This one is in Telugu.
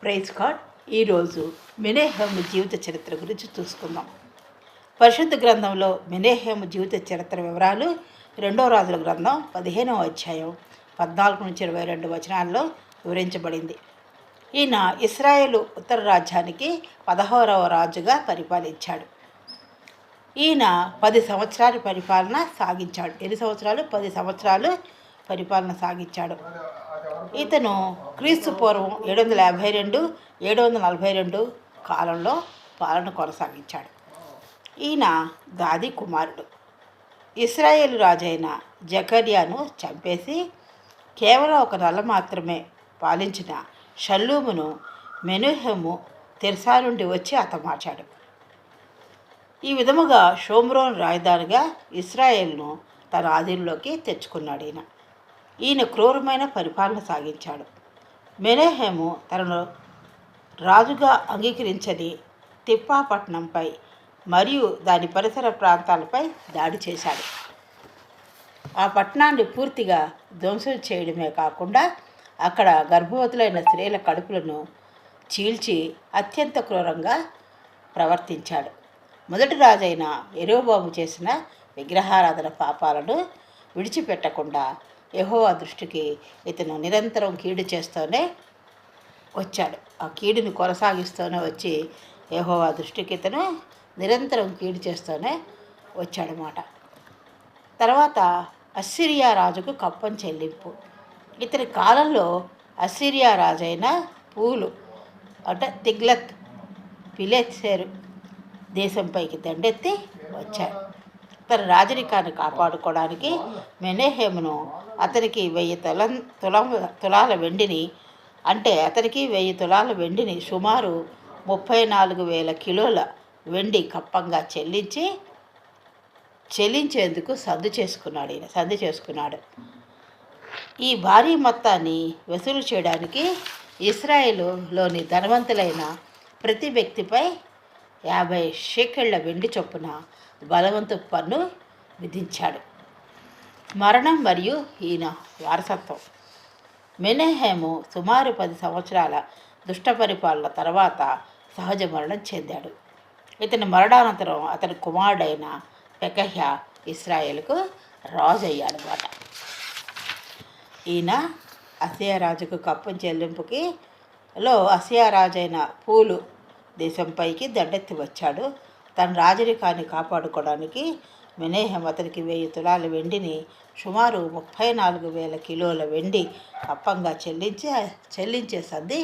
Praise God. ఈరోజు మెనెహెము జీవిత చరిత్ర గురించి చూసుకుందాం. పరిశుద్ధ గ్రంథంలో మెనెహెము జీవిత చరిత్ర వివరాలు 2వ రాజుల గ్రంథం 15వ అధ్యాయం 14 నుంచి 22 వచనాల్లో వివరించబడింది. ఈయన ఇశ్రాయేలు ఉత్తర రాజ్యానికి 16వ రాజుగా పరిపాలించాడు. ఈయన 10 సంవత్సరాలు పరిపాలన సాగించాడు. ఎన్ని సంవత్సరాలు? 10 సంవత్సరాలు పరిపాలన సాగించాడు. ఇతను క్రీస్తు పూర్వం 752-742 కాలంలో పాలన కొనసాగించాడు. ఈయన గాది కుమారుడు. ఇశ్రాయేలు రాజైన జకర్యాను చంపేసి కేవలం ఒక నెల మాత్రమే పాలించిన షల్లూమును మెనెహెము తిర్సా నుండి వచ్చి హతమార్చాడు. ఈ విధముగా షోమ్రోను రాజధానిగా ఇశ్రాయేలును తన ఆధీనంలోకి తెచ్చుకున్నాడు. ఈయన క్రూరమైన పరిపాలన సాగించాడు. మెనెహెము తనను రాజుగా అంగీకరించని తిప్పా పట్టణంపై మరియు దాని పరిసర ప్రాంతాలపై దాడి చేశాడు. ఆ పట్టణాన్ని పూర్తిగా ధ్వంసం చేయడమే కాకుండా అక్కడ గర్భవతులైన స్త్రీల కడుపులను చీల్చి అత్యంత క్రూరంగా ప్రవర్తించాడు. మొదటి రాజైన యెరోబోము చేసిన విగ్రహారాధన పాపాలను విడిచిపెట్టకుండా యెహోవా దృష్టికి ఇతను నిరంతరం కీడు చేస్తూనే వచ్చాడు. ఆ కీడుని కొనసాగిస్తూనే వచ్చి యెహోవా దృష్టికి ఇతను నిరంతరం కీడు చేస్తూనే వచ్చాడనమాట. తర్వాత అస్సిరియా రాజుకు కప్పం చెల్లింపు. ఇతని కాలంలో అస్సిరియా రాజైన పూలు అంటే తిగ్లత్ పిలేసెరు దేశంపైకి దండెత్తి వచ్చాడు. తన రాజరికాన్ని కాపాడుకోవడానికి మెనెహెమును అతనికి 1000 తులాల వెండిని అంటే అతనికి 1000 తులాల వెండిని సుమారు 34,000 కిలోల వెండి కప్పంగా చెల్లించేందుకు సంధి చేసుకున్నాడు. ఈ భారీ మొత్తాన్ని వసూలు చేయడానికి ఇశ్రాయేలులోని ధనవంతులైన ప్రతి వ్యక్తిపై 50 షెకెళ్ల వెండి చొప్పున బలవంతపు పన్ను విధించాడు. మరణం మరియు ఈయన వారసత్వం. మెనెహెము సుమారు 10 సంవత్సరాల దుష్ట పరిపాలన తర్వాత సహజ మరణం చెందాడు. ఇతని మరణానంతరం అతని కుమారుడైన పెకహ్యా ఇశ్రాయేలుకు రాజు అయ్యాడనమాట. ఈయన అసియా రాజుకు కప్పం చెల్లింపులో అసియా రాజైన పూలు దేశంపైకి దండెత్తి వచ్చాడు. తన రాజరికాన్ని కాపాడుకోవడానికి మెనెహెము అతనికి 1000 తులాల వెండిని సుమారు 34,000 కిలోల వెండి కప్పంగా చెల్లించే సంధి